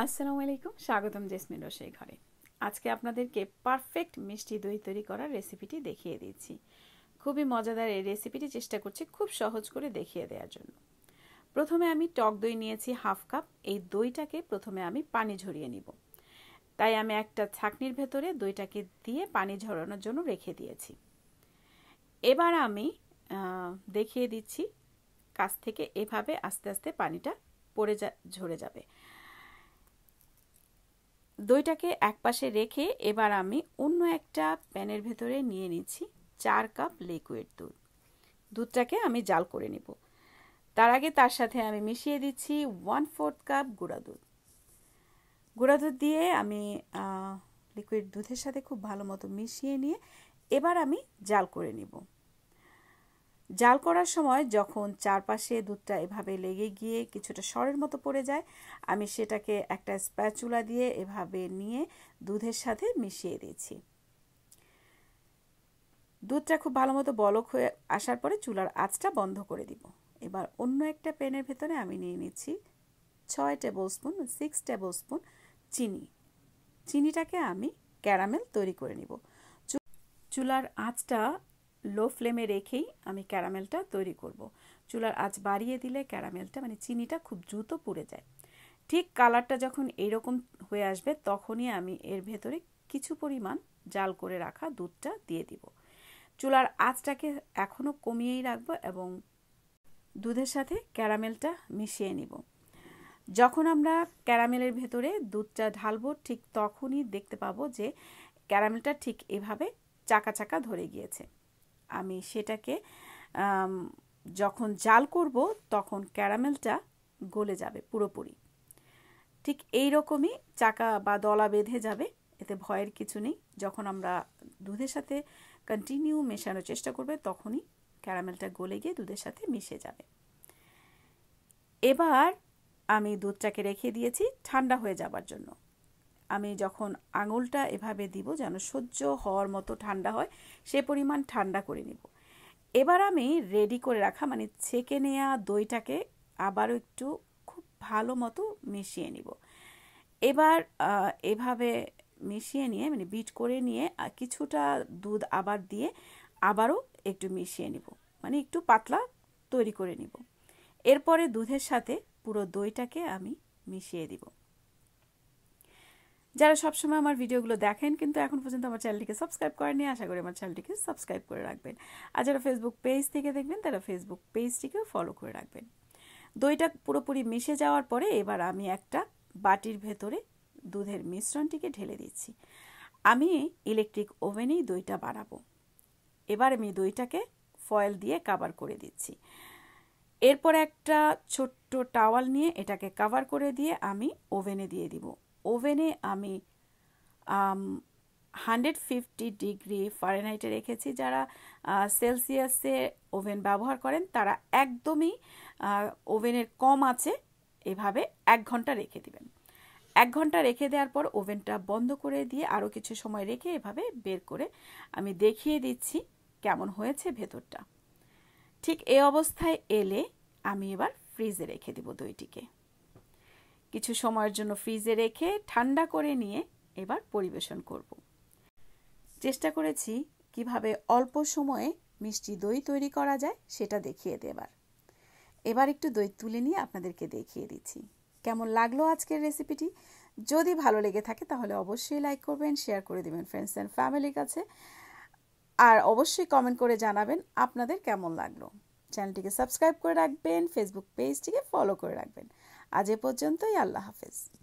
আসসালামু আলাইকুম, স্বাগতম জেসমিন রসই ঘরে। আজকে আপনাদেরকে পারফেক্ট মিষ্টি দই তৈরি করার রেসিপিটি দেখিয়ে দিচ্ছি। খুবই মজাদার এই রেসিপিটি চেষ্টা করছি খুব সহজ করে দেখিয়ে দেওয়ার জন্য। প্রথমে আমি টক দই নিয়েছি হাফ কাপ। এই দইটাকে প্রথমে আমি পানি ঝরিয়ে নিব। তাই আমি একটা ছাঁকনির ভেতরে দইটাকে দিয়ে পানি ঝরানোর জন্য রেখে দিয়েছি। এবার আমি দেখিয়ে দিচ্ছি কাছ থেকে এভাবে আস্তে আস্তে পানিটা ঝরে যাবে। দইটাকে একপাশে রেখে এবার আমি অন্য একটা প্যানের ভেতরে নিয়ে নিচ্ছি 4 কাপ লিকুইড দুধ। দুধটাকে আমি জাল করে নিব। তার আগে তার সাথে আমি মিশিয়ে দিচ্ছি 1/4 কাপ গুঁড়া দুধ। গুঁড়া দুধ দিয়ে আমি লিকুইড দুধের সাথে খুব ভালো মতো মিশিয়ে নিয়ে এবার আমি জাল করে নিব। জাল করার সময় যখন চারপাশে দুধটা এভাবে লেগে গিয়ে কিছুটা সরের মতো পড়ে যায়, আমি সেটাকে একটা স্প্যাচুলা দিয়ে এভাবে নিয়ে দুধের সাথে মিশিয়ে দিয়েছি। দুধটা খুব ভালো মতো বলক হয়ে আসার পরে চুলার আঁচটা বন্ধ করে দিব। এবার অন্য একটা প্যানের ভেতরে আমি নিয়ে নিচ্ছি 6 টেবিল স্পুন 6 টেবিল স্পুন চিনি। চিনিটাকে আমি ক্যারামেল তৈরি করে নিব। চুলার আঁচটা লো ফ্লেমে রেখেই আমি ক্যারামেলটা তৈরি করব। চুলার আঁচ বাড়িয়ে দিলে ক্যারামেলটা চিনিটা খুব দ্রুত পুড়ে যায়। ঠিক কালারটা যখন এইরকম হয়ে আসবে তখনই আমি এর ভেতরে কিছু পরিমাণ জাল করে রাখা দুধটা দিয়ে দিব। চুলার আঁচটাকে এখনও কমিয়েই রাখবো এবং দুধের সাথে ক্যারামেলটা মিশিয়ে নিব। যখন আমরা ক্যারামেলের ভেতরে দুধটা ঢালবো ঠিক তখনই দেখতে পাবো যে ক্যারামেলটা ঠিক এভাবে চাকা চাকা ধরে গিয়েছে। আমি সেটাকে যখন জাল করব তখন ক্যারামেলটা গলে যাবে পুরোপুরি। ঠিক এই রকমই চাকা বা দলা বেঁধে যাবে, এতে ভয়ের কিছু নেই। যখন আমরা দুধের সাথে কন্টিনিউ মেশানোর চেষ্টা করবে তখনই ক্যারামেলটা গলে গিয়ে দুধের সাথে মিশে যাবে। এবার আমি দুধটাকে রেখে দিয়েছি ঠান্ডা হয়ে যাবার জন্য। আমি যখন আঙুলটা এভাবে দিব যেন সহ্য হওয়ার মতো ঠান্ডা হয়, সে পরিমাণ ঠান্ডা করে নিব। এবার আমি রেডি করে রাখা ছেঁকে নেওয়া দইটাকে আবারও একটু খুব ভালো মতো মিশিয়ে নিব। এবার এভাবে মিশিয়ে নিয়ে বিট করে নিয়ে কিছুটা দুধ আবার দিয়ে আবারও একটু মিশিয়ে নিব, একটু পাতলা তৈরি করে নিব। এরপরে দুধের সাথে পুরো দইটাকে আমি মিশিয়ে দিব। যারা সবসময় আমার ভিডিওগুলো দেখেন কিন্তু এখন পর্যন্ত আমার চ্যানেলটিকে সাবস্ক্রাইব করেননি, আশা করি আমার চ্যানেলটিকে সাবস্ক্রাইব করে রাখবেন। আর যারা ফেসবুক পেজ থেকে দেখবেন তারা ফেসবুক পেজটিকেও ফলো করে রাখবেন। দইটা পুরোপুরি মিশে যাওয়ার পরে এবার আমি একটা বাটির ভেতরে দুধের মিশ্রণটিকে ঢেলে দিচ্ছি। আমি ইলেকট্রিক ওভেনেই দইটা বানাবো। এবার আমি দইটাকে ফয়েল দিয়ে কভার করে দিচ্ছি। এরপর একটা ছোট্ট টাওয়াল নিয়ে এটাকে কভার করে দিয়ে আমি ওভেনে দিয়ে দিব। ওভেনে আমি 150 ডিগ্রি ফারেনহাইটে রেখেছি। যারা সেলসিয়াসে ওভেন ব্যবহার করেন তারা একদমই ওভেনের কম আছে এভাবে 1 ঘন্টা রেখে দিবেন। 1 ঘন্টা রেখে দেওয়ার পর ওভেনটা বন্ধ করে দিয়ে আরও কিছু সময় রেখে এভাবে বের করে আমি দেখিয়ে দিচ্ছি কেমন হয়েছে ভেতরটা। ঠিক এই অবস্থায় এলে আমি এবার ফ্রিজে রেখে দিব দইটিকে। কিছু সময়ের জন্য ফ্রিজে রেখে ঠান্ডা করে নিয়ে এবার পরিবেশন করব। চেষ্টা করেছি কিভাবে অল্প সময়ে মিষ্টি দই তৈরি করা যায় সেটা দেখিয়ে দেবার। এবার একটু দই তুলে নিয়ে আপনাদেরকে দেখিয়ে দিচ্ছি কেমন লাগলো আজকের রেসিপিটি। যদি ভালো লেগে থাকে তাহলে অবশ্যই লাইক করবেন, শেয়ার করে দিবেন ফ্রেন্ডস অ্যান্ড ফ্যামিলির কাছে, আর অবশ্যই কমেন্ট করে জানাবেন আপনাদের কেমন লাগলো। চ্যানেলটিকে সাবস্ক্রাইব করে রাখবেন, ফেসবুক পেজটিকে ফলো করে রাখবেন। আজ এ পর্যন্তই, আল্লাহ হাফেজ।